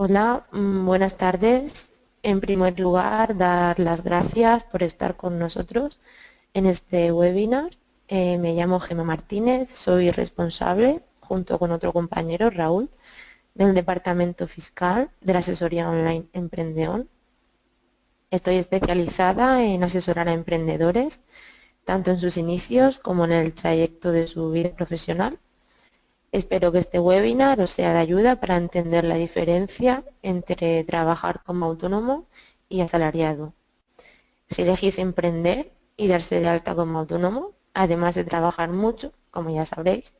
Hola, buenas tardes. En primer lugar, dar las gracias por estar con nosotros en este webinar. Me llamo Gemma Martínez, soy responsable, junto con otro compañero, Raúl, del Departamento Fiscal de la Asesoría Online Emprendeón. Estoy especializada en asesorar a emprendedores, tanto en sus inicios como en el trayecto de su vida profesional. Espero que este webinar os sea de ayuda para entender la diferencia entre trabajar como autónomo y asalariado. Si elegís emprender y darse de alta como autónomo, además de trabajar mucho, como ya sabréis,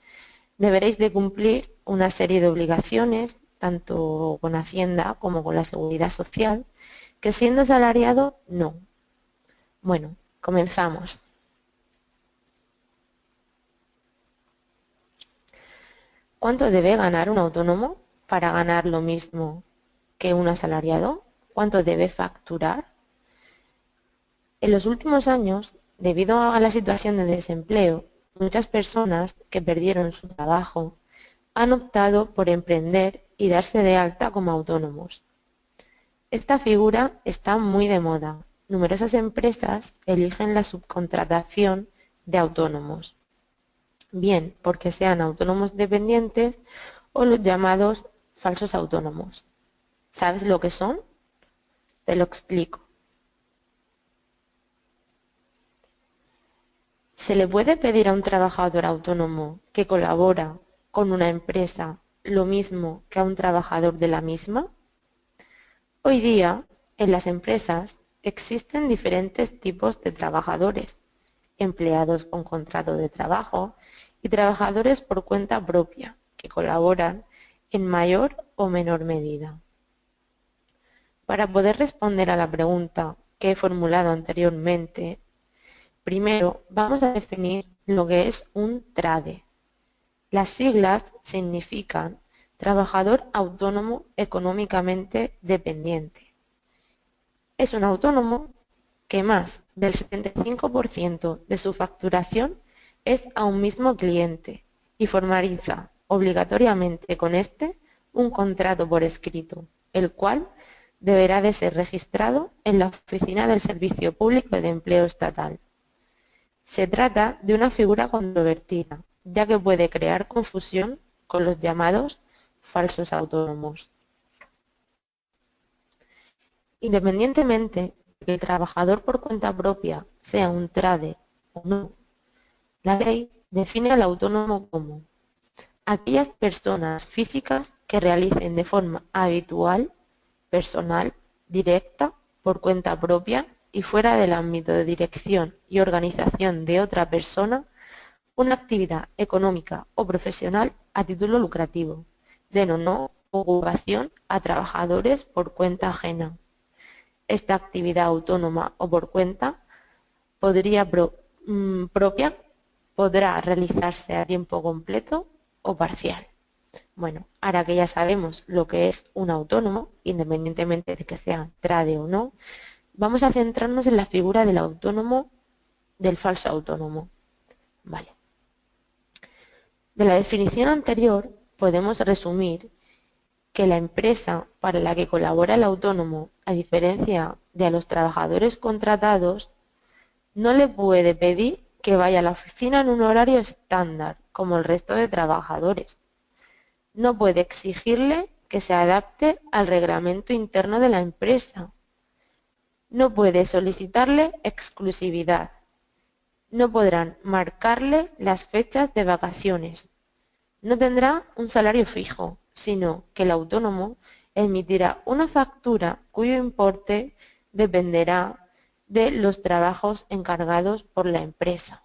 deberéis de cumplir una serie de obligaciones, tanto con Hacienda como con la Seguridad Social, que siendo asalariado, no. Bueno, comenzamos. ¿Cuánto debe ganar un autónomo para ganar lo mismo que un asalariado? ¿Cuánto debe facturar? En los últimos años, debido a la situación de desempleo, muchas personas que perdieron su trabajo han optado por emprender y darse de alta como autónomos. Esta figura está muy de moda. Numerosas empresas eligen la subcontratación de autónomos, bien porque sean autónomos dependientes o los llamados falsos autónomos. ¿Sabes lo que son? Te lo explico. ¿Se le puede pedir a un trabajador autónomo que colabora con una empresa lo mismo que a un trabajador de la misma? Hoy día, en las empresas existen diferentes tipos de trabajadores, empleados con contrato de trabajo y trabajadores por cuenta propia, que colaboran en mayor o menor medida. Para poder responder a la pregunta que he formulado anteriormente, primero vamos a definir lo que es un TRADE. Las siglas significan Trabajador Autónomo Económicamente Dependiente. Es un autónomo que más del 75% de su facturación es a un mismo cliente y formaliza obligatoriamente con éste un contrato por escrito, el cual deberá de ser registrado en la Oficina del Servicio Público de Empleo Estatal. Se trata de una figura controvertida, ya que puede crear confusión con los llamados falsos autónomos. Independientemente de que el trabajador por cuenta propia sea un TRADE o no, la ley define al autónomo como aquellas personas físicas que realicen de forma habitual, personal, directa, por cuenta propia y fuera del ámbito de dirección y organización de otra persona una actividad económica o profesional a título lucrativo, de no ocupación a trabajadores por cuenta ajena. Esta actividad autónoma o por cuenta propia podrá realizarse a tiempo completo o parcial. Bueno, ahora que ya sabemos lo que es un autónomo, independientemente de que sea TRADE o no, vamos a centrarnos en la figura del autónomo, del falso autónomo. Vale. De la definición anterior podemos resumir que la empresa para la que colabora el autónomo, a diferencia de a los trabajadores contratados, no le puede pedir que vaya a la oficina en un horario estándar, como el resto de trabajadores. No puede exigirle que se adapte al reglamento interno de la empresa. No puede solicitarle exclusividad. No podrán marcarle las fechas de vacaciones. No tendrá un salario fijo, sino que el autónomo emitirá una factura cuyo importe dependerá de los trabajos encargados por la empresa.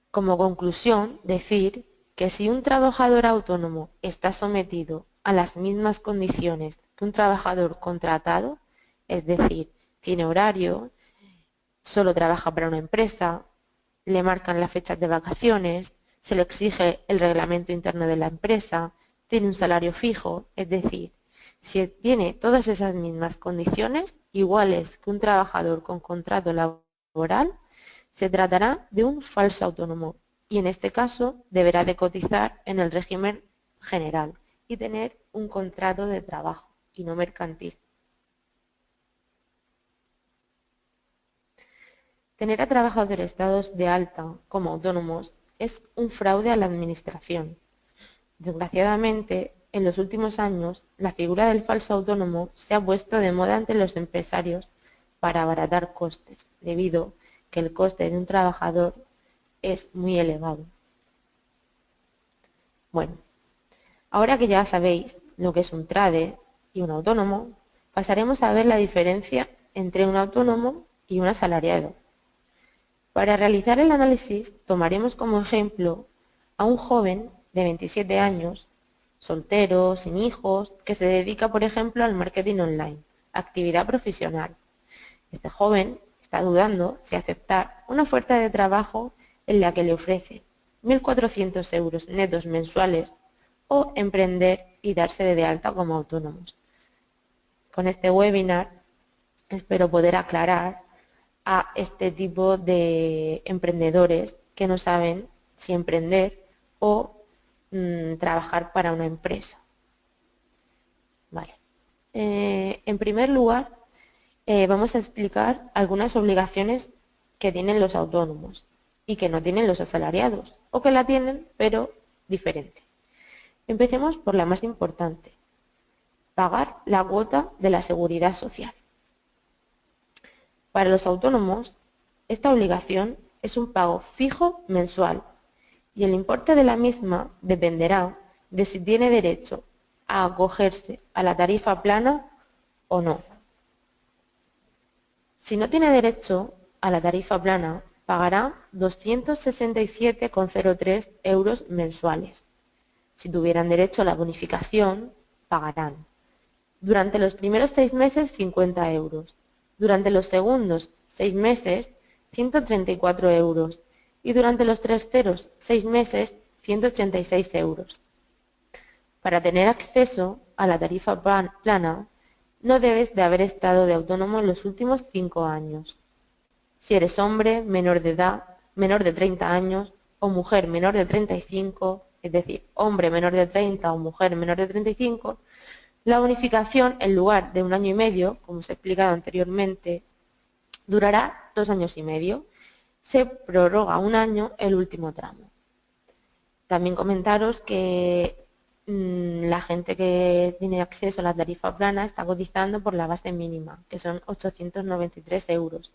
Como conclusión, decir que si un trabajador autónomo está sometido a las mismas condiciones que un trabajador contratado, es decir, tiene horario, solo trabaja para una empresa, le marcan las fechas de vacaciones, se le exige el reglamento interno de la empresa, tiene un salario fijo, es decir, si tiene todas esas mismas condiciones, iguales que un trabajador con contrato laboral, se tratará de un falso autónomo y en este caso deberá de cotizar en el régimen general y tener un contrato de trabajo y no mercantil. Tener a trabajadores dados de alta como autónomos es un fraude a la administración. Desgraciadamente, en los últimos años, la figura del falso autónomo se ha puesto de moda entre los empresarios para abaratar costes, debido que el coste de un trabajador es muy elevado. Bueno, ahora que ya sabéis lo que es un trade y un autónomo, pasaremos a ver la diferencia entre un autónomo y un asalariado. Para realizar el análisis, tomaremos como ejemplo a un joven de 27 años, soltero, sin hijos, que se dedica, por ejemplo, al marketing online, actividad profesional. Este joven está dudando si aceptar una oferta de trabajo en la que le ofrece 1.400 euros netos mensuales o emprender y darse de alta como autónomos. Con este webinar espero poder aclarar a este tipo de emprendedores que no saben si emprender o trabajar para una empresa. Vale. En primer lugar, vamos a explicar algunas obligaciones que tienen los autónomos y que no tienen los asalariados, o que la tienen, pero diferente. Empecemos por la más importante, pagar la cuota de la seguridad social. Para los autónomos, esta obligación es un pago fijo mensual y el importe de la misma dependerá de si tiene derecho a acogerse a la tarifa plana o no. Si no tiene derecho a la tarifa plana, pagará 267,03 euros mensuales. Si tuvieran derecho a la bonificación, pagarán durante los primeros 6 meses 50 euros, durante los segundos 6 meses 134 euros y durante los terceros 6 meses 186 euros. Para tener acceso a la tarifa plana, no debes de haber estado de autónomo en los últimos 5 años. Si eres hombre menor de edad, menor de 30 años, o mujer menor de 35, es decir, hombre menor de 30 o mujer menor de 35, la bonificación, en lugar de 1 año y medio, como os he explicado anteriormente, durará 2 años y medio. Se prorroga 1 año el último tramo. También comentaros que la gente que tiene acceso a la tarifa plana está cotizando por la base mínima, que son 893 euros.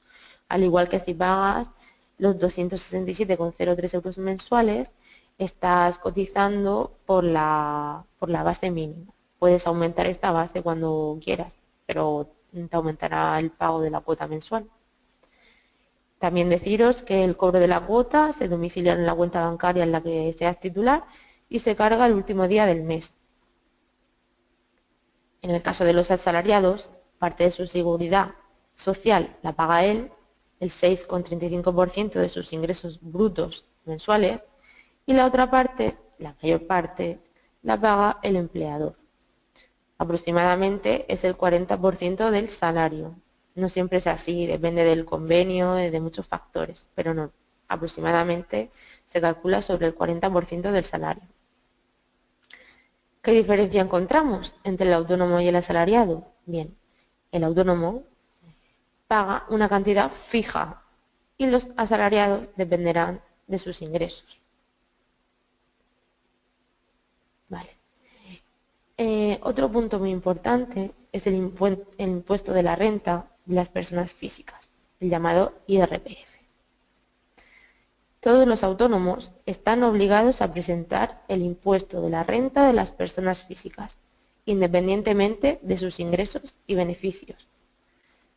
Al igual que si pagas los 267,03 euros mensuales, estás cotizando por la base mínima. Puedes aumentar esta base cuando quieras, pero te aumentará el pago de la cuota mensual. También deciros que el cobro de la cuota se domicilia en la cuenta bancaria en la que seas titular y se carga el último día del mes. En el caso de los asalariados, parte de su seguridad social la paga él, el 6,35% de sus ingresos brutos mensuales, y la otra parte, la mayor parte, la paga el empleador. Aproximadamente es el 40% del salario. No siempre es así, depende del convenio, de muchos factores, pero no, aproximadamente se calcula sobre el 40% del salario. ¿Qué diferencia encontramos entre el autónomo y el asalariado? Bien, el autónomo paga una cantidad fija y los asalariados dependerán de sus ingresos. Vale. Otro punto muy importante es el impuesto de la renta de las personas físicas, el llamado IRPF. Todos los autónomos están obligados a presentar el impuesto de la renta de las personas físicas, independientemente de sus ingresos y beneficios.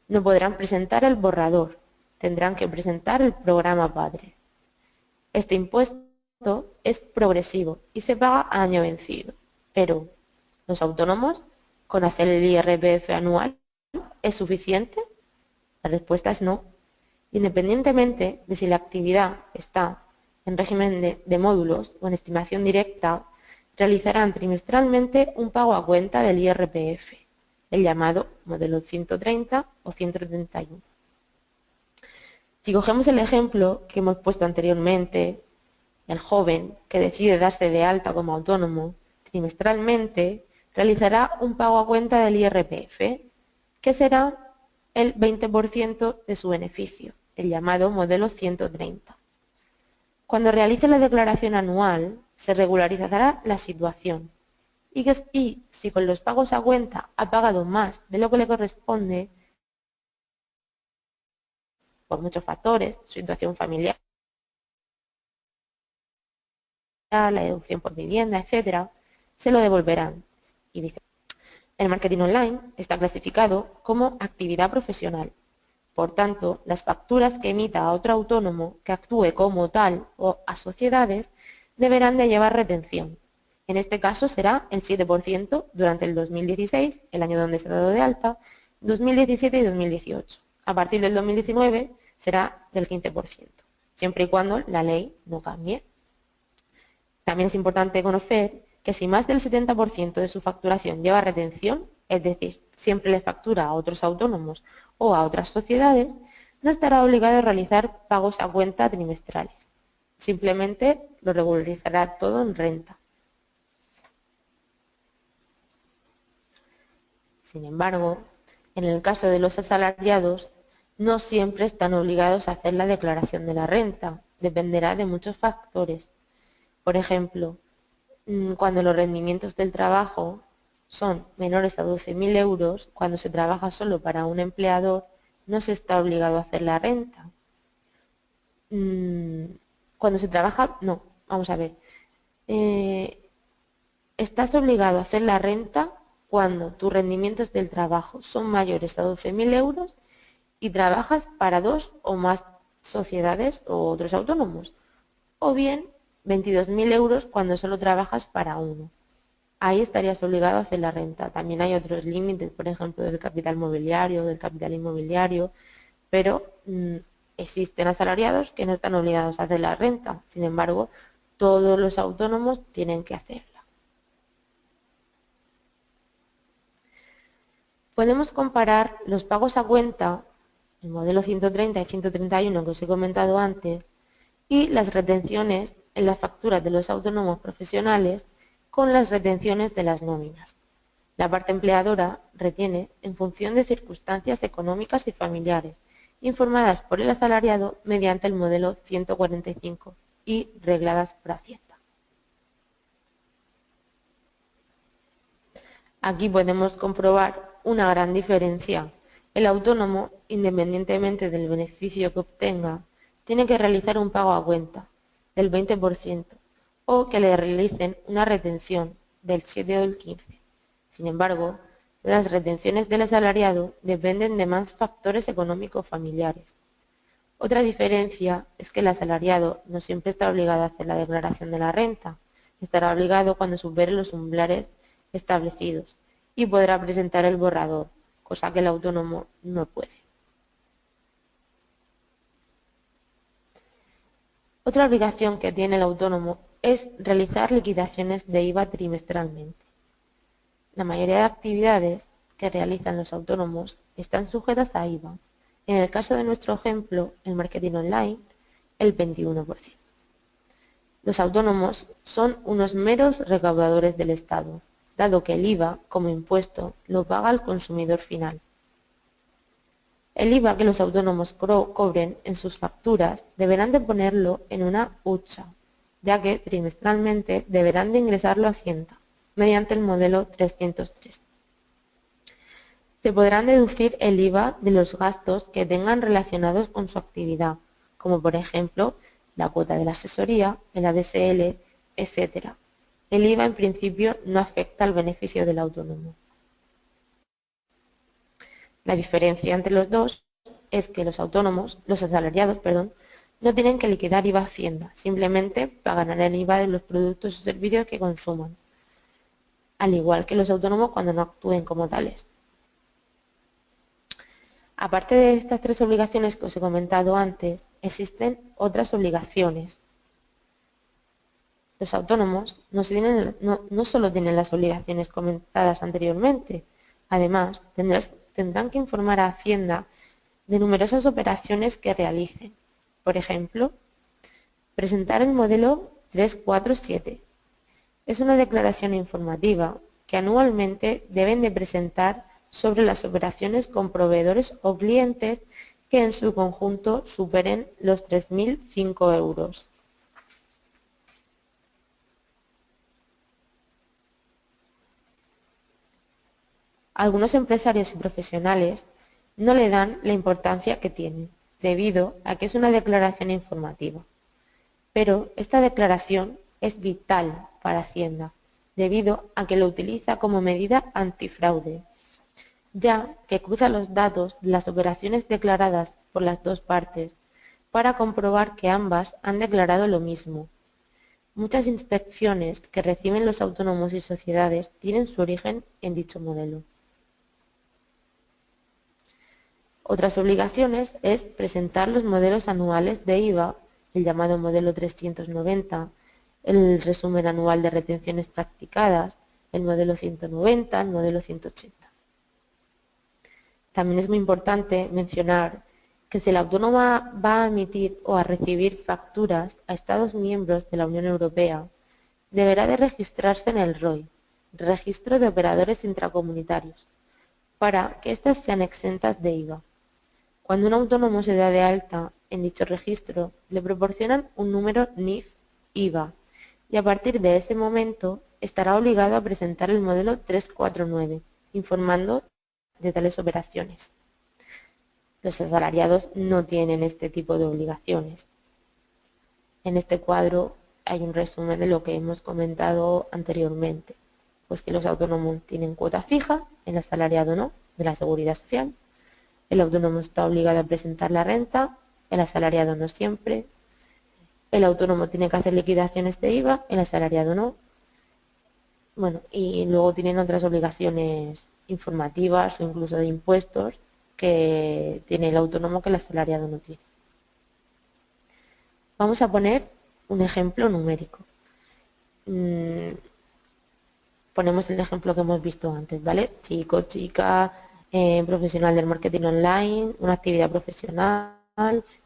No podrán presentar el borrador, tendrán que presentar el programa padre. Este impuesto es progresivo y se paga a año vencido, pero ¿los autónomos con hacer el IRPF anual es suficiente? La respuesta es no. Independientemente de si la actividad está en régimen de módulos o en estimación directa, realizarán trimestralmente un pago a cuenta del IRPF, el llamado modelo 130 o 131. Si cogemos el ejemplo que hemos puesto anteriormente, el joven que decide darse de alta como autónomo trimestralmente, realizará un pago a cuenta del IRPF, que será el 20% de su beneficio, el llamado modelo 130. Cuando realice la declaración anual, se regularizará la situación y si con los pagos a cuenta ha pagado más de lo que le corresponde, por muchos factores, situación familiar, la deducción por vivienda, etcétera, se lo devolverán. Y viceversa. El marketing online está clasificado como actividad profesional. Por tanto, las facturas que emita a otro autónomo que actúe como tal o a sociedades deberán de llevar retención. En este caso será el 7% durante el 2016, el año donde se ha dado de alta, 2017 y 2018. A partir del 2019 será del 15%, siempre y cuando la ley no cambie. También es importante conocer que si más del 70% de su facturación lleva retención, es decir, siempre le factura a otros autónomos o a otras sociedades, no estará obligado a realizar pagos a cuenta trimestrales. Simplemente lo regularizará todo en renta. Sin embargo, en el caso de los asalariados, no siempre están obligados a hacer la declaración de la renta. Dependerá de muchos factores. Por ejemplo, cuando los rendimientos del trabajo son menores a 12.000 euros, cuando se trabaja solo para un empleador, no se está obligado a hacer la renta. Cuando se trabaja, no, vamos a ver. Estás obligado a hacer la renta cuando tus rendimientos del trabajo son mayores a 12.000 euros y trabajas para 2 o más sociedades o otros autónomos. O bien 22.000 euros cuando solo trabajas para uno. Ahí estarías obligado a hacer la renta. También hay otros límites, por ejemplo, del capital mobiliario, del capital inmobiliario, pero existen asalariados que no están obligados a hacer la renta. Sin embargo, todos los autónomos tienen que hacerla. Podemos comparar los pagos a cuenta, el modelo 130 y 131 que os he comentado antes, y las retenciones en las facturas de los autónomos profesionales con las retenciones de las nóminas. La parte empleadora retiene en función de circunstancias económicas y familiares, informadas por el asalariado mediante el modelo 145 y regladas por Hacienda. Aquí podemos comprobar una gran diferencia. El autónomo, independientemente del beneficio que obtenga, tiene que realizar un pago a cuenta del 20% o que le realicen una retención del 7 o del 15%. Sin embargo, las retenciones del asalariado dependen de más factores económicos familiares. Otra diferencia es que el asalariado no siempre está obligado a hacer la declaración de la renta. Estará obligado cuando supere los umbrales establecidos y podrá presentar el borrador, cosa que el autónomo no puede. Otra obligación que tiene el autónomo es realizar liquidaciones de IVA trimestralmente. La mayoría de actividades que realizan los autónomos están sujetas a IVA. En el caso de nuestro ejemplo, el marketing online, el 21%. Los autónomos son unos meros recaudadores del Estado, dado que el IVA, como impuesto, lo paga el consumidor final. El IVA que los autónomos cobren en sus facturas deberán de ponerlo en una hucha, ya que trimestralmente deberán de ingresarlo a Hacienda, mediante el modelo 303. Se podrán deducir el IVA de los gastos que tengan relacionados con su actividad, como por ejemplo la cuota de la asesoría, el ADSL, etc. El IVA en principio no afecta al beneficio del autónomo. La diferencia entre los dos es que los asalariados, no tienen que liquidar IVA a Hacienda, simplemente pagarán el IVA de los productos o servicios que consuman, al igual que los autónomos cuando no actúen como tales. Aparte de estas tres obligaciones que os he comentado antes, existen otras obligaciones. Los autónomos no solo tienen las obligaciones comentadas anteriormente, además tendrán que informar a Hacienda de numerosas operaciones que realicen. Por ejemplo, presentar el modelo 347. Es una declaración informativa que anualmente deben de presentar sobre las operaciones con proveedores o clientes que en su conjunto superen los 3.005 euros. Algunos empresarios y profesionales no le dan la importancia que tiene, debido a que es una declaración informativa. Pero esta declaración es vital para Hacienda, debido a que lo utiliza como medida antifraude, ya que cruza los datos de las operaciones declaradas por las dos partes para comprobar que ambas han declarado lo mismo. Muchas inspecciones que reciben los autónomos y sociedades tienen su origen en dicho modelo. Otras obligaciones es presentar los modelos anuales de IVA, el llamado modelo 390, el resumen anual de retenciones practicadas, el modelo 190, el modelo 180. También es muy importante mencionar que si el autónomo va a emitir o a recibir facturas a Estados miembros de la Unión Europea, deberá de registrarse en el ROI, Registro de Operadores Intracomunitarios, para que éstas sean exentas de IVA. Cuando un autónomo se da de alta en dicho registro, le proporcionan un número NIF IVA y a partir de ese momento estará obligado a presentar el modelo 349, informando de tales operaciones. Los asalariados no tienen este tipo de obligaciones. En este cuadro hay un resumen de lo que hemos comentado anteriormente, pues que los autónomos tienen cuota fija, el asalariado no, de la Seguridad Social. El autónomo está obligado a presentar la renta, el asalariado no siempre. El autónomo tiene que hacer liquidaciones de IVA, el asalariado no. Bueno, y luego tienen otras obligaciones informativas o incluso de impuestos que tiene el autónomo que el asalariado no tiene. Vamos a poner un ejemplo numérico. Ponemos el ejemplo que hemos visto antes, ¿vale? Chico, chica, profesional del marketing online, una actividad profesional,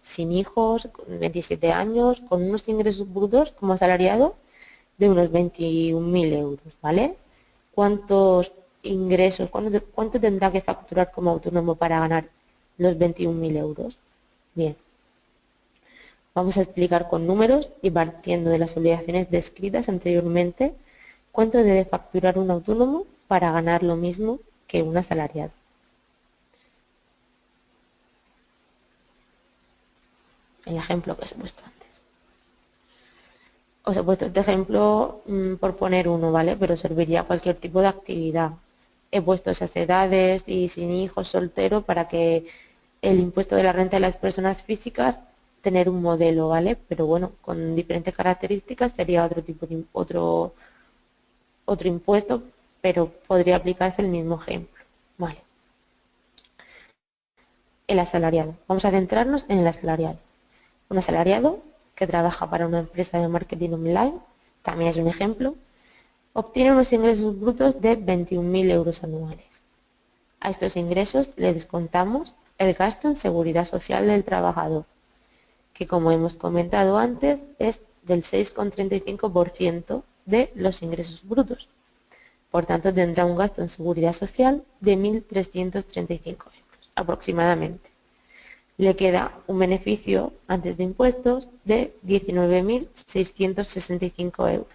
sin hijos, 27 años, con unos ingresos brutos como asalariado de unos 21.000 euros, ¿vale? ¿Cuántos ingresos, cuánto tendrá que facturar como autónomo para ganar los 21.000 euros? Bien, vamos a explicar con números y partiendo de las obligaciones descritas anteriormente, cuánto debe facturar un autónomo para ganar lo mismo que un asalariado. El ejemplo que os he puesto antes. Os he puesto este ejemplo por poner uno, ¿vale? Pero serviría cualquier tipo de actividad. He puesto esas edades y sin hijos, soltero, para que el impuesto de la renta de las personas físicas tener un modelo, ¿vale? Pero bueno, con diferentes características sería otro tipo de otro impuesto, pero podría aplicarse el mismo ejemplo, ¿vale? El asalariado. Vamos a centrarnos en el asalariado. Un asalariado que trabaja para una empresa de marketing online, también es un ejemplo, obtiene unos ingresos brutos de 21.000 euros anuales. A estos ingresos le descontamos el gasto en seguridad social del trabajador, que como hemos comentado antes es del 6,35% de los ingresos brutos. Por tanto, tendrá un gasto en seguridad social de 1.335 euros aproximadamente. Le queda un beneficio antes de impuestos de 19.665 euros.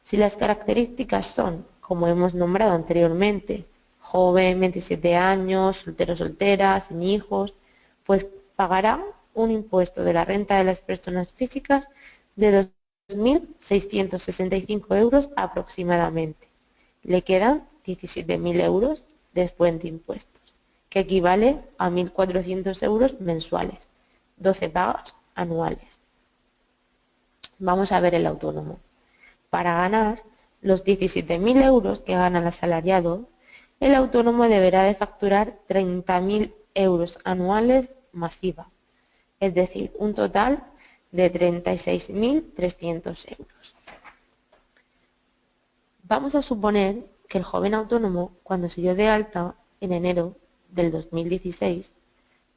Si las características son, como hemos nombrado anteriormente, joven, 27 años, soltero, soltera, sin hijos, pues pagará un impuesto de la renta de las personas físicas de 2.665 euros aproximadamente. Le quedan 17.000 euros después de impuestos, que equivale a 1.400 euros mensuales, 12 pagas anuales. Vamos a ver el autónomo. Para ganar los 17.000 euros que gana el asalariado, el autónomo deberá de facturar 30.000 euros anuales más IVA, es decir, un total de 36.300 euros. Vamos a suponer que el joven autónomo, cuando se dio de alta en enero del 2016,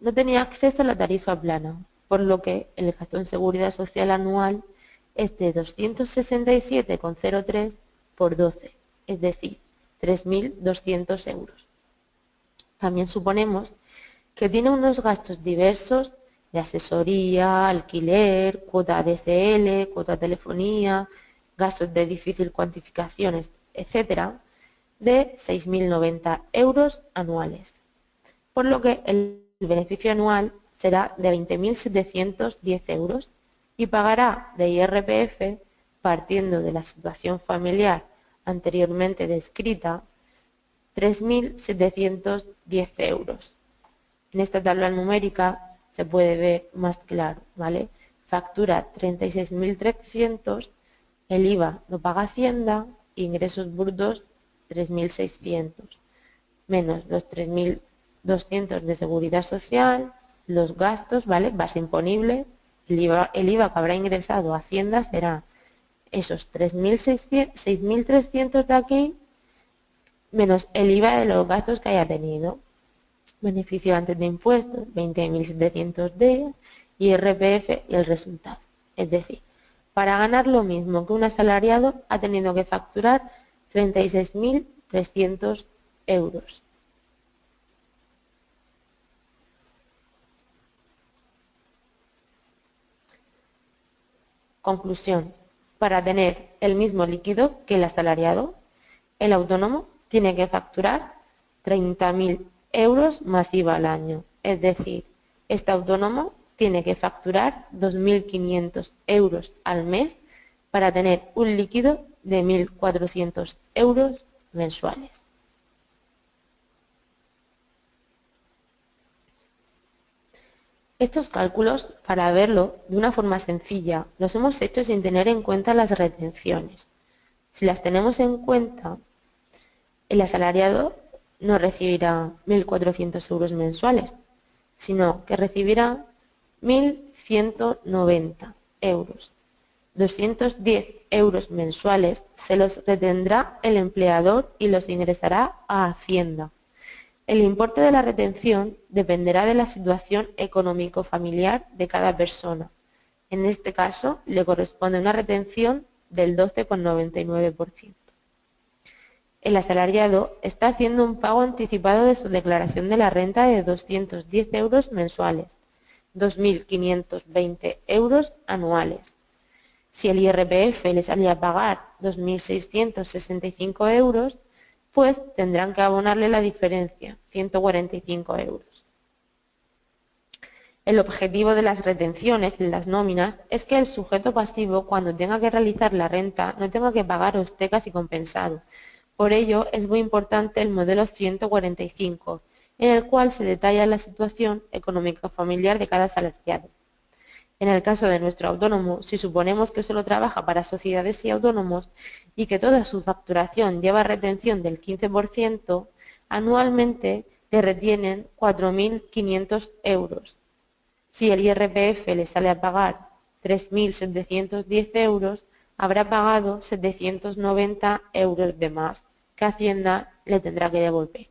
no tenía acceso a la tarifa plana, por lo que el gasto en seguridad social anual es de 267,03 por 12, es decir, 3.200 euros. También suponemos que tiene unos gastos diversos de asesoría, alquiler, cuota DSL, cuota telefonía, gastos de difícil cuantificación, etcétera, de 6.090 euros anuales, por lo que el beneficio anual será de 20.710 euros y pagará de IRPF, partiendo de la situación familiar anteriormente descrita, 3.710 euros. En esta tabla numérica se puede ver más claro, ¿vale? Factura 36.300, el IVA lo paga Hacienda, ingresos brutos 3.600, menos los 3.200 de seguridad social, los gastos, ¿vale? Base imponible, el IVA que habrá ingresado a Hacienda será esos 6.300 de aquí, menos el IVA de los gastos que haya tenido. Beneficio antes de impuestos, 20.700 de IRPF y el resultado. Es decir, para ganar lo mismo que un asalariado ha tenido que facturar 36.300 euros. Conclusión. Para tener el mismo líquido que el asalariado, el autónomo tiene que facturar 30.000 euros más IVA al año. Es decir, este autónomo tiene que facturar 2.500 euros al mes para tener un líquido de 1.400 euros mensuales. Estos cálculos, para verlo de una forma sencilla, los hemos hecho sin tener en cuenta las retenciones. Si las tenemos en cuenta, el asalariado no recibirá 1.400 euros mensuales, sino que recibirá 1.190 euros. 210 euros mensuales se los retendrá el empleador y los ingresará a Hacienda. El importe de la retención dependerá de la situación económico-familiar de cada persona. En este caso, le corresponde una retención del 12,99%. El asalariado está haciendo un pago anticipado de su declaración de la renta de 210 euros mensuales, 2.520 euros anuales. Si el IRPF le salía a pagar 2.665 euros, pues tendrán que abonarle la diferencia, 145 euros. El objetivo de las retenciones en las nóminas es que el sujeto pasivo, cuando tenga que realizar la renta, no tenga que pagar ostecas y compensado. Por ello, es muy importante el modelo 145, en el cual se detalla la situación económica familiar de cada asalariado. En el caso de nuestro autónomo, si suponemos que solo trabaja para sociedades y autónomos y que toda su facturación lleva retención del 15%, anualmente le retienen 4.500 euros. Si el IRPF le sale a pagar 3.710 euros, habrá pagado 790 euros de más, que Hacienda le tendrá que devolver.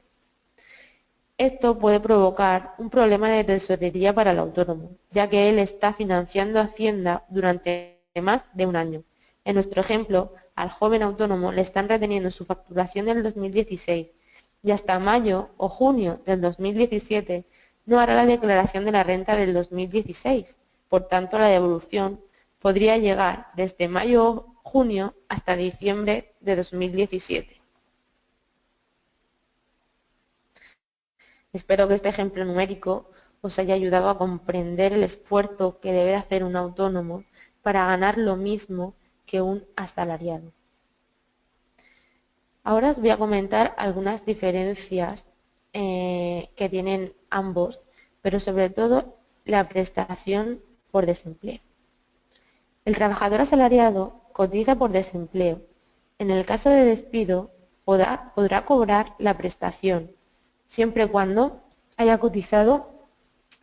Esto puede provocar un problema de tesorería para el autónomo, ya que él está financiando Hacienda durante más de un año. En nuestro ejemplo, al joven autónomo le están reteniendo su facturación del 2016 y hasta mayo o junio del 2017 no hará la declaración de la renta del 2016. Por tanto, la devolución podría llegar desde mayo o junio hasta diciembre de 2017. Espero que este ejemplo numérico os haya ayudado a comprender el esfuerzo que debe hacer un autónomo para ganar lo mismo que un asalariado. Ahora os voy a comentar algunas diferencias que tienen ambos, pero sobre todo la prestación por desempleo. El trabajador asalariado cotiza por desempleo. En el caso de despido, podrá cobrar la prestación, siempre y cuando haya cotizado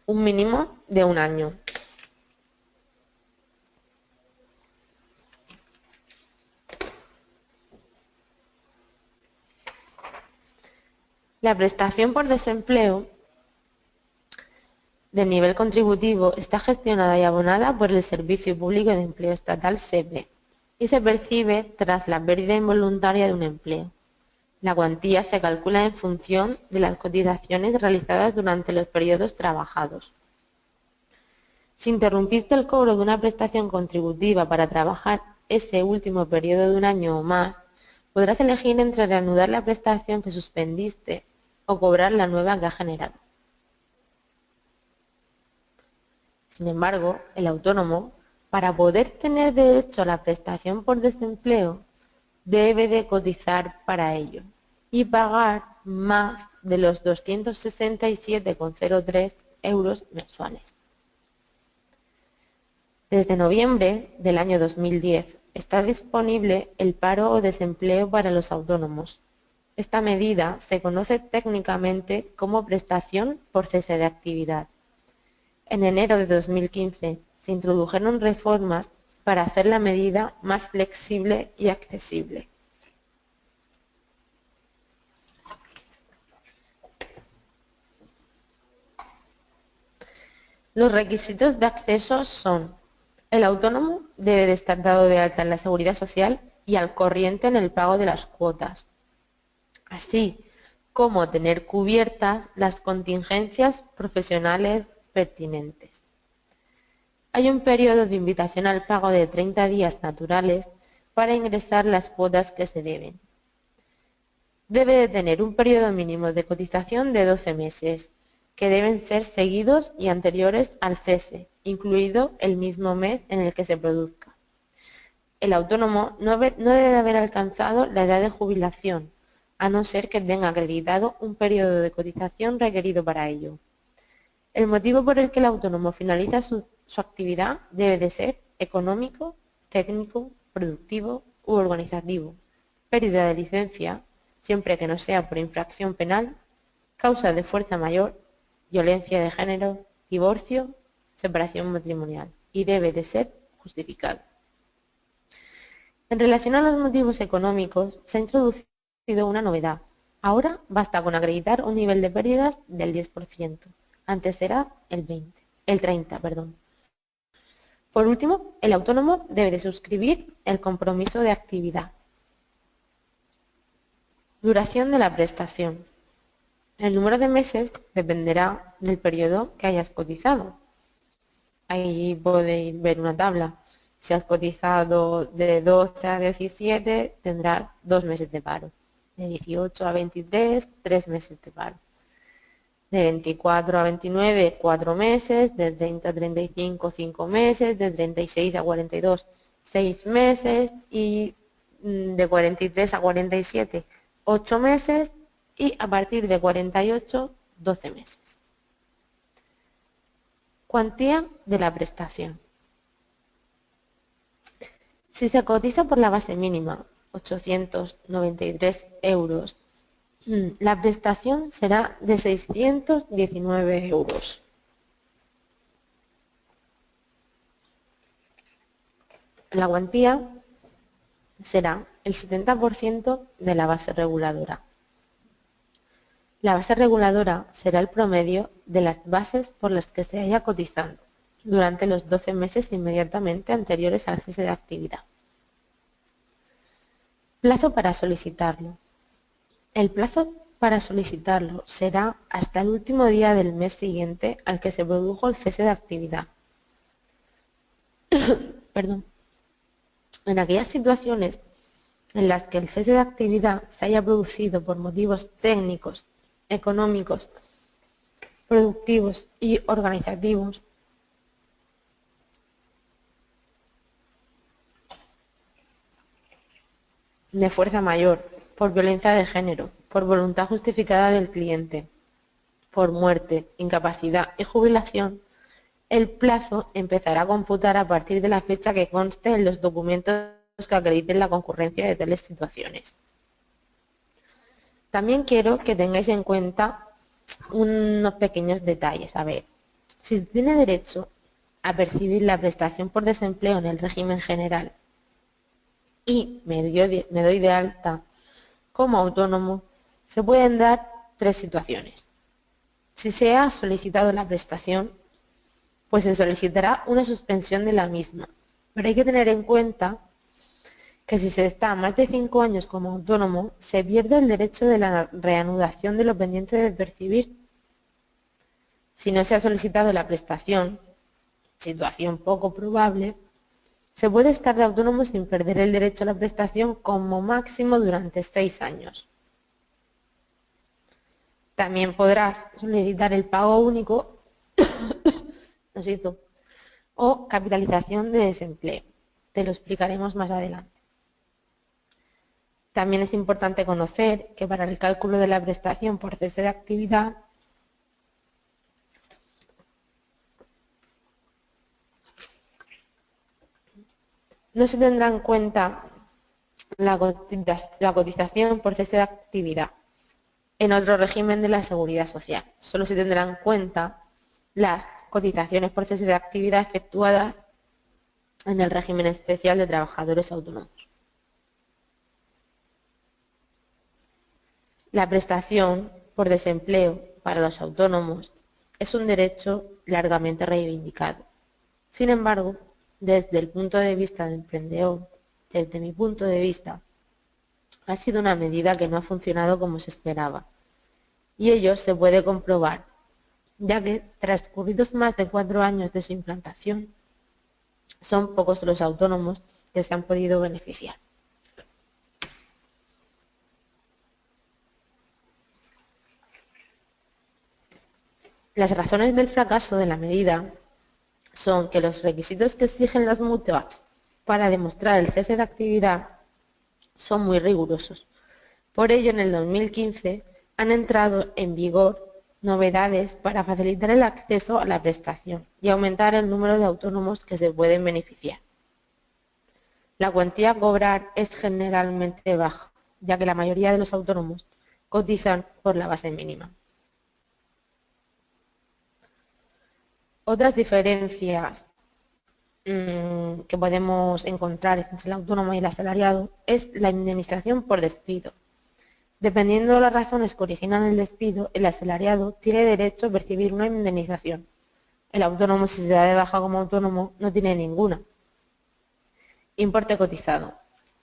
un mínimo de un año. La prestación por desempleo de nivel contributivo está gestionada y abonada por el Servicio Público de Empleo Estatal SEPE y se percibe tras la pérdida involuntaria de un empleo. La cuantía se calcula en función de las cotizaciones realizadas durante los periodos trabajados. Si interrumpiste el cobro de una prestación contributiva para trabajar ese último periodo de un año o más, podrás elegir entre reanudar la prestación que suspendiste o cobrar la nueva que ha generado. Sin embargo, el autónomo, para poder tener derecho a la prestación por desempleo, debe de cotizar para ello y pagar más de los 267,03 euros mensuales. Desde noviembre del año 2010 está disponible el paro o desempleo para los autónomos. Esta medida se conoce técnicamente como prestación por cese de actividad. En enero de 2015 se introdujeron reformas para hacer la medida más flexible y accesible. Los requisitos de acceso son: el autónomo debe de estar dado de alta en la Seguridad Social y al corriente en el pago de las cuotas, así como tener cubiertas las contingencias profesionales pertinentes. Hay un periodo de invitación al pago de 30 días naturales para ingresar las cuotas que se deben. Debe de tener un periodo mínimo de cotización de 12 meses, que deben ser seguidos y anteriores al cese, incluido el mismo mes en el que se produzca. El autónomo no debe de haber alcanzado la edad de jubilación, a no ser que tenga acreditado un periodo de cotización requerido para ello. El motivo por el que el autónomo finaliza su actividad debe de ser económico, técnico, productivo u organizativo, pérdida de licencia, siempre que no sea por infracción penal, causa de fuerza mayor, violencia de género, divorcio, separación matrimonial, y debe de ser justificado. En relación a los motivos económicos, se ha introducido una novedad. Ahora basta con acreditar un nivel de pérdidas del 10%. Antes era el 30%. Por último, el autónomo debe de suscribir el compromiso de actividad. Duración de la prestación. El número de meses dependerá del periodo que hayas cotizado. Ahí podéis ver una tabla. Si has cotizado de 12 a 17, tendrás 2 meses de paro. De 18 a 23, 3 meses de paro. De 24 a 29, 4 meses. De 30 a 35, 5 meses. De 36 a 42, 6 meses. Y de 43 a 47, 8 meses. Y a partir de 48, 12 meses. Cuantía de la prestación. Si se cotiza por la base mínima, 893 euros, la prestación será de 619 euros. La cuantía será el 70% de la base reguladora. La base reguladora será el promedio de las bases por las que se haya cotizado durante los 12 meses inmediatamente anteriores al cese de actividad. Plazo para solicitarlo. El plazo para solicitarlo será hasta el último día del mes siguiente al que se produjo el cese de actividad. Perdón. En aquellas situaciones en las que el cese de actividad se haya producido por motivos técnicos, económicos, productivos y organizativos, de fuerza mayor, por violencia de género, por voluntad justificada del cliente, por muerte, incapacidad y jubilación, el plazo empezará a computar a partir de la fecha que conste en los documentos que acrediten la concurrencia de tales situaciones. También quiero que tengáis en cuenta unos pequeños detalles. A ver, si tiene derecho a percibir la prestación por desempleo en el régimen general y me doy de alta como autónomo, se pueden dar 3 situaciones. Si se ha solicitado la prestación pues se solicitará una suspensión de la misma. Pero hay que tener en cuenta que si se está más de 5 años como autónomo, se pierde el derecho de la reanudación de lo pendiente de percibir. Si no se ha solicitado la prestación, situación poco probable, se puede estar de autónomo sin perder el derecho a la prestación como máximo durante 6 años. También podrás solicitar el pago único o capitalización de desempleo. Te lo explicaremos más adelante. También es importante conocer que para el cálculo de la prestación por cese de actividad no se tendrá en cuenta la cotización por cese de actividad en otro régimen de la Seguridad Social. Solo se tendrán en cuenta las cotizaciones por cese de actividad efectuadas en el régimen especial de trabajadores autónomos. La prestación por desempleo para los autónomos es un derecho largamente reivindicado. Sin embargo, desde el punto de vista del emprendedor, desde mi punto de vista, ha sido una medida que no ha funcionado como se esperaba. Y ello se puede comprobar, ya que transcurridos más de 4 años de su implantación, son pocos los autónomos que se han podido beneficiar. Las razones del fracaso de la medida son que los requisitos que exigen las mutuas para demostrar el cese de actividad son muy rigurosos. Por ello, en el 2015 han entrado en vigor novedades para facilitar el acceso a la prestación y aumentar el número de autónomos que se pueden beneficiar. La cuantía a cobrar es generalmente baja, ya que la mayoría de los autónomos cotizan por la base mínima. Otras diferencias que podemos encontrar entre el autónomo y el asalariado es la indemnización por despido. Dependiendo de las razones que originan el despido, el asalariado tiene derecho a percibir una indemnización. El autónomo, si se da de baja como autónomo, no tiene ninguna. Importe cotizado.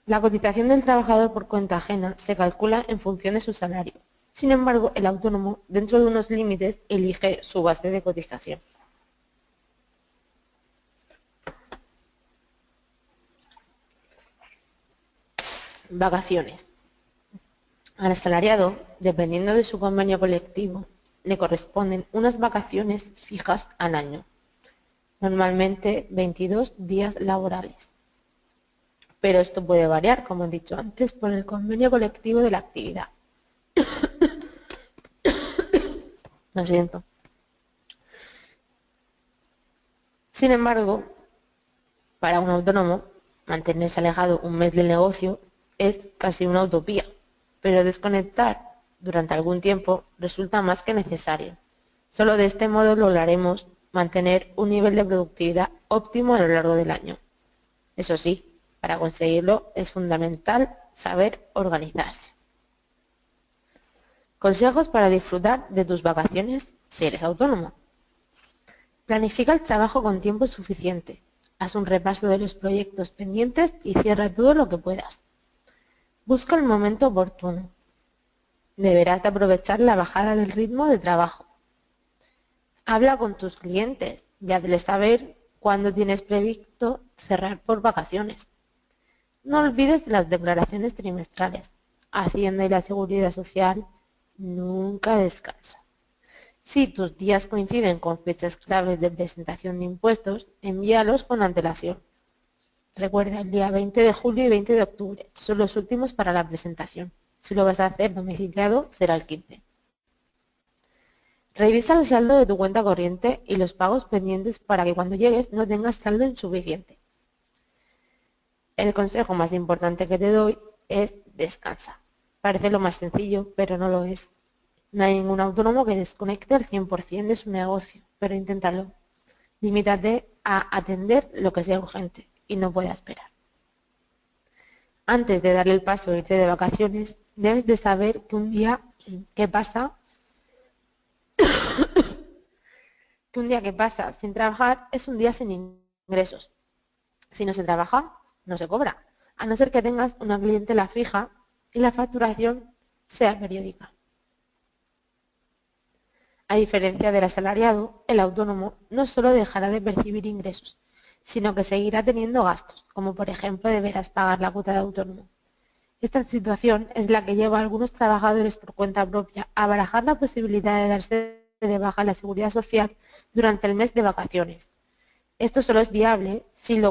La cotización del trabajador por cuenta ajena se calcula en función de su salario. Sin embargo, el autónomo, dentro de unos límites, elige su base de cotización. Vacaciones. Al asalariado, dependiendo de su convenio colectivo, le corresponden unas vacaciones fijas al año, normalmente 22 días laborales. Pero esto puede variar, como he dicho antes, por el convenio colectivo de la actividad. Lo siento. Sin embargo, para un autónomo, mantenerse alejado un mes del negocio es casi una utopía, pero desconectar durante algún tiempo resulta más que necesario. Solo de este modo lograremos mantener un nivel de productividad óptimo a lo largo del año. Eso sí, para conseguirlo es fundamental saber organizarse. Consejos para disfrutar de tus vacaciones si eres autónomo. Planifica el trabajo con tiempo suficiente. Haz un repaso de los proyectos pendientes y cierra todo lo que puedas. Busca el momento oportuno. Deberás de aprovechar la bajada del ritmo de trabajo. Habla con tus clientes y hazles saber cuándo tienes previsto cerrar por vacaciones. No olvides las declaraciones trimestrales. Hacienda y la Seguridad Social nunca descansan. Si tus días coinciden con fechas claves de presentación de impuestos, envíalos con antelación. Recuerda, el día 20 de julio y 20 de octubre son los últimos para la presentación. Si lo vas a hacer domiciliado, será el 15. Revisa el saldo de tu cuenta corriente y los pagos pendientes para que cuando llegues no tengas saldo insuficiente. El consejo más importante que te doy es descansa. Parece lo más sencillo, pero no lo es. No hay ningún autónomo que desconecte al 100% de su negocio, pero inténtalo. Limítate a atender lo que sea urgente y no pueda esperar. Antes de darle el paso a irte de vacaciones, debes de saber que un día que pasa que un día que pasa sin trabajar es un día sin ingresos. Si no se trabaja, no se cobra, a no ser que tengas una clientela fija y la facturación sea periódica. A diferencia del asalariado, el autónomo no solo dejará de percibir ingresos, sino que seguirá teniendo gastos, como por ejemplo deberás pagar la cuota de autónomo. Esta situación es la que lleva a algunos trabajadores por cuenta propia a barajar la posibilidad de darse de baja en la seguridad social durante el mes de vacaciones. Esto solo es viable si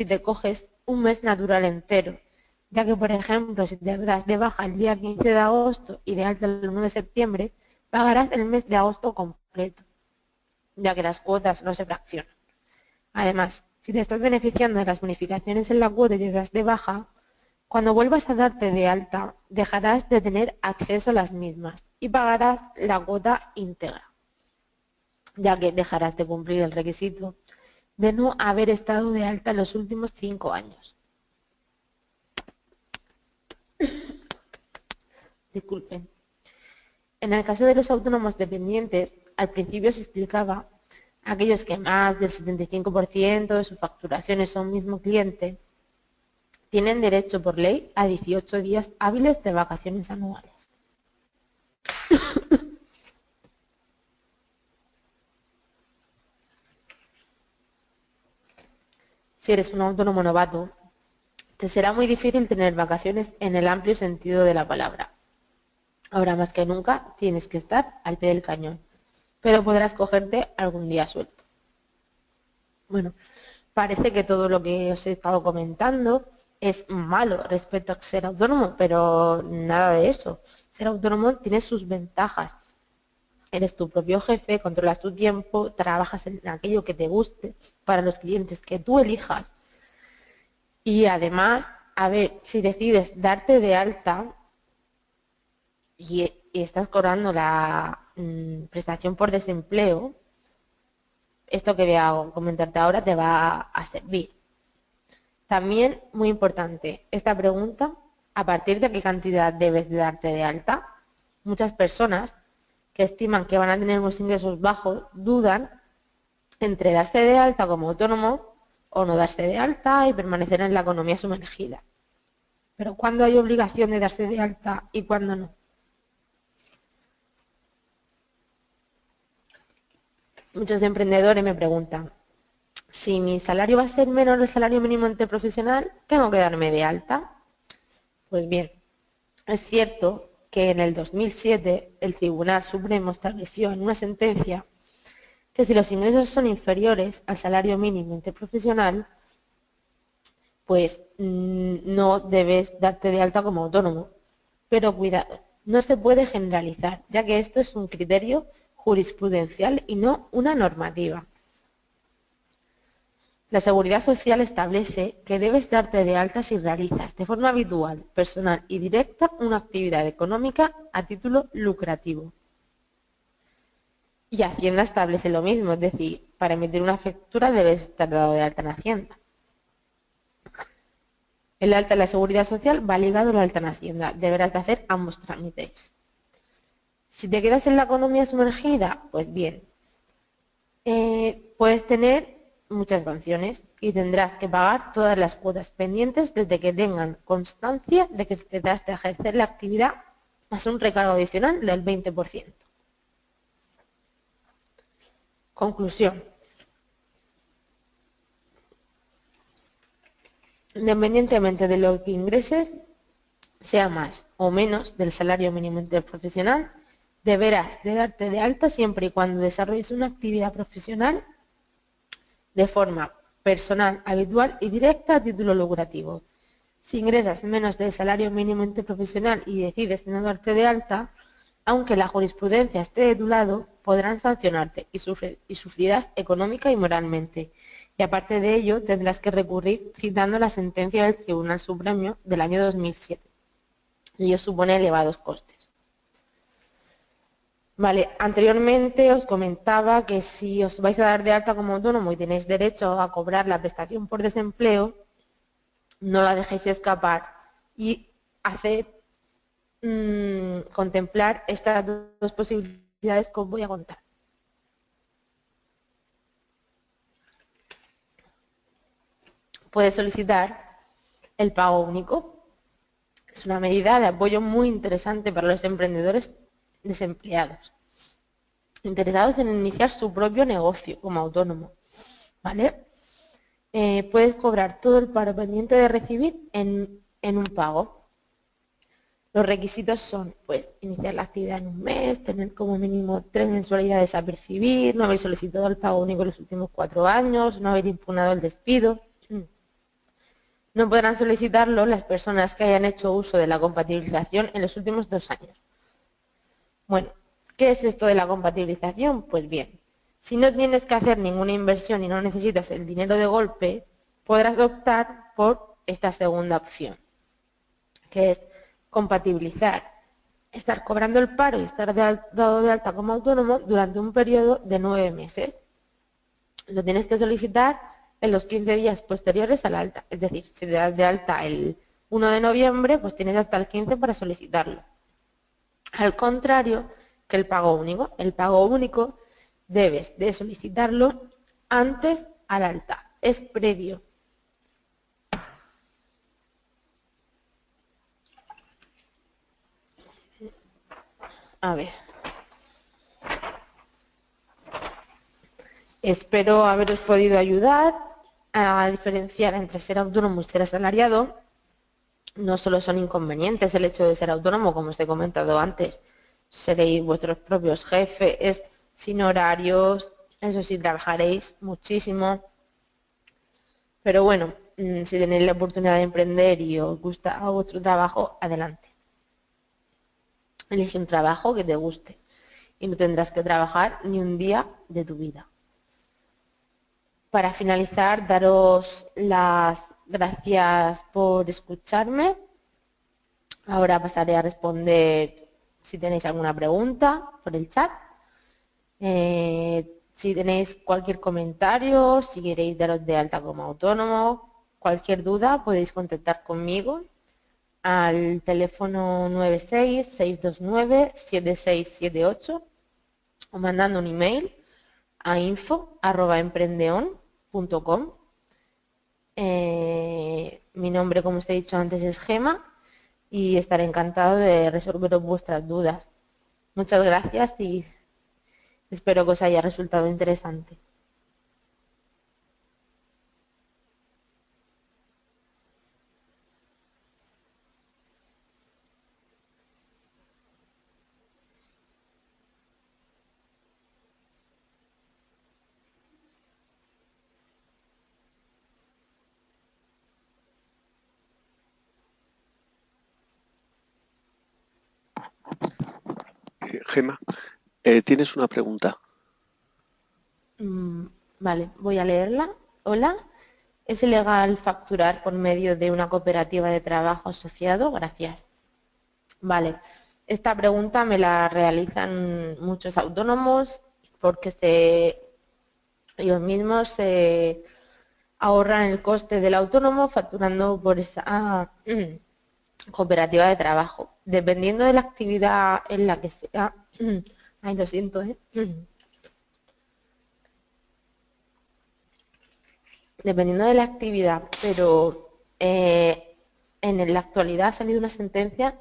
te coges un mes natural entero, ya que, por ejemplo, si te das de baja el día 15 de agosto y de alta el 1 de septiembre, pagarás el mes de agosto completo, ya que las cuotas no se fraccionan. Además, si te estás beneficiando de las bonificaciones en la cuota y te das de baja, cuando vuelvas a darte de alta, dejarás de tener acceso a las mismas y pagarás la cuota íntegra, ya que dejarás de cumplir el requisito de no haber estado de alta en los últimos 5 años. Disculpen. En el caso de los autónomos dependientes, al principio se explicaba aquellos que más del 75% de sus facturaciones son mismo cliente, tienen derecho por ley a 18 días hábiles de vacaciones anuales. Si eres un autónomo novato, te será muy difícil tener vacaciones en el amplio sentido de la palabra. Ahora más que nunca tienes que estar al pie del cañón, pero podrás cogerte algún día suelto. Bueno, parece que todo lo que os he estado comentando es malo respecto a ser autónomo, pero nada de eso. Ser autónomo tiene sus ventajas. Eres tu propio jefe, controlas tu tiempo, trabajas en aquello que te guste, para los clientes que tú elijas. Y además, a ver, si decides darte de alta y estás cobrando la prestación por desempleo, esto que voy a comentarte ahora te va a servir. También, muy importante, esta pregunta, ¿a partir de qué cantidad debes de darte de alta? Muchas personas que estiman que van a tener unos ingresos bajos dudan entre darse de alta como autónomo o no darse de alta y permanecer en la economía sumergida. Pero ¿cuándo hay obligación de darse de alta y cuándo no? Muchos emprendedores me preguntan, si mi salario va a ser menor del salario mínimo interprofesional, ¿tengo que darme de alta? Pues bien, es cierto que en el 2007 el Tribunal Supremo estableció en una sentencia que si los ingresos son inferiores al salario mínimo interprofesional, pues no debes darte de alta como autónomo. Pero cuidado, no se puede generalizar, ya que esto es un criterio jurisprudencial y no una normativa. La Seguridad Social establece que debes darte de alta si realizas de forma habitual, personal y directa una actividad económica a título lucrativo. Y Hacienda establece lo mismo, es decir, para emitir una factura debes estar dado de alta en Hacienda. El alta en la Seguridad Social va ligado al alta en Hacienda. Deberás de hacer ambos trámites. Si te quedas en la economía sumergida, pues bien, puedes tener muchas sanciones y tendrás que pagar todas las cuotas pendientes desde que tengan constancia de que empezaste a ejercer la actividad más un recargo adicional del 20%. Conclusión. Independientemente de lo que ingreses, sea más o menos del salario mínimo interprofesional, deberás de darte de alta siempre y cuando desarrolles una actividad profesional de forma personal, habitual y directa a título lucrativo. Si ingresas menos del salario mínimo interprofesional y decides no darte de alta, aunque la jurisprudencia esté de tu lado, podrán sancionarte y sufrirás económica y moralmente. Y aparte de ello, tendrás que recurrir citando la sentencia del Tribunal Supremo del año 2007. Y ello supone elevados costes. Vale, anteriormente os comentaba que si os vais a dar de alta como autónomo y tenéis derecho a cobrar la prestación por desempleo, no la dejéis escapar y hacer contemplar estas dos posibilidades que os voy a contar. puede solicitar el pago único. Es una medida de apoyo muy interesante para los emprendedores desempleados, interesados en iniciar su propio negocio como autónomo, ¿vale? Puedes cobrar todo el paro pendiente de recibir en un pago. Los requisitos son, pues, iniciar la actividad en un mes, tener como mínimo 3 mensualidades a percibir, no haber solicitado el pago único en los últimos 4 años, no haber impugnado el despido. No podrán solicitarlo las personas que hayan hecho uso de la compatibilización en los últimos 2 años. Bueno, ¿qué es esto de la compatibilización? Pues bien, si no tienes que hacer ninguna inversión y no necesitas el dinero de golpe, podrás optar por esta segunda opción, que es compatibilizar, estar cobrando el paro y estar dado de alta como autónomo durante un periodo de 9 meses. Lo tienes que solicitar en los 15 días posteriores al alta. Es decir, si te das de alta el 1 de noviembre, pues tienes hasta el 15 para solicitarlo. Al contrario que el pago único. El pago único debes de solicitarlo antes al alta. Es previo. A ver. Espero haberos podido ayudar a diferenciar entre ser autónomo y ser asalariado. No solo son inconvenientes el hecho de ser autónomo, como os he comentado antes. Seréis vuestros propios jefes, sin horarios, eso sí, trabajaréis muchísimo. Pero bueno, si tenéis la oportunidad de emprender y os gusta vuestro trabajo, adelante. Elige un trabajo que te guste y no tendrás que trabajar ni un día de tu vida. Para finalizar, daros las gracias por escucharme. Ahora pasaré a responder si tenéis alguna pregunta por el chat. Si tenéis cualquier comentario, si queréis daros de alta como autónomo, cualquier duda podéis contactar conmigo al teléfono 96-629-7678 o mandando un email a info@emprendeon.com. Mi nombre, como os he dicho antes, es Gema y estaré encantado de resolver vuestras dudas. Muchas gracias y espero que os haya resultado interesante. Gema, tienes una pregunta. Vale, voy a leerla. Hola, ¿es ilegal facturar por medio de una cooperativa de trabajo asociado? Gracias. Vale, esta pregunta me la realizan muchos autónomos porque ellos mismos se ahorran el coste del autónomo facturando por esa cooperativa de trabajo. Dependiendo de la actividad en la que sea, ay, lo siento, dependiendo de la actividad, pero en la actualidad ha salido una sentencia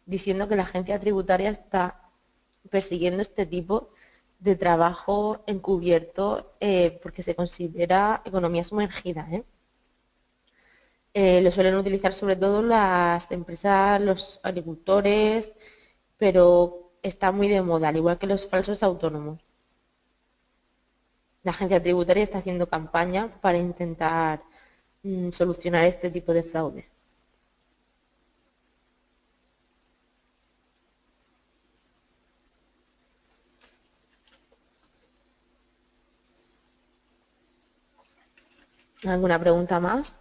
diciendo que la agencia tributaria está persiguiendo este tipo de trabajo encubierto porque se considera economía sumergida. Lo suelen utilizar sobre todo las empresas, los agricultores, pero está muy de moda, al igual que los falsos autónomos. La agencia tributaria está haciendo campaña para intentar solucionar este tipo de fraude. ¿Alguna pregunta más?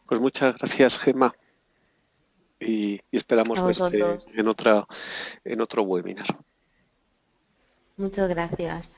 Pues muchas gracias, Gemma, y esperamos A verte vosotros. en otro webinar. Muchas gracias.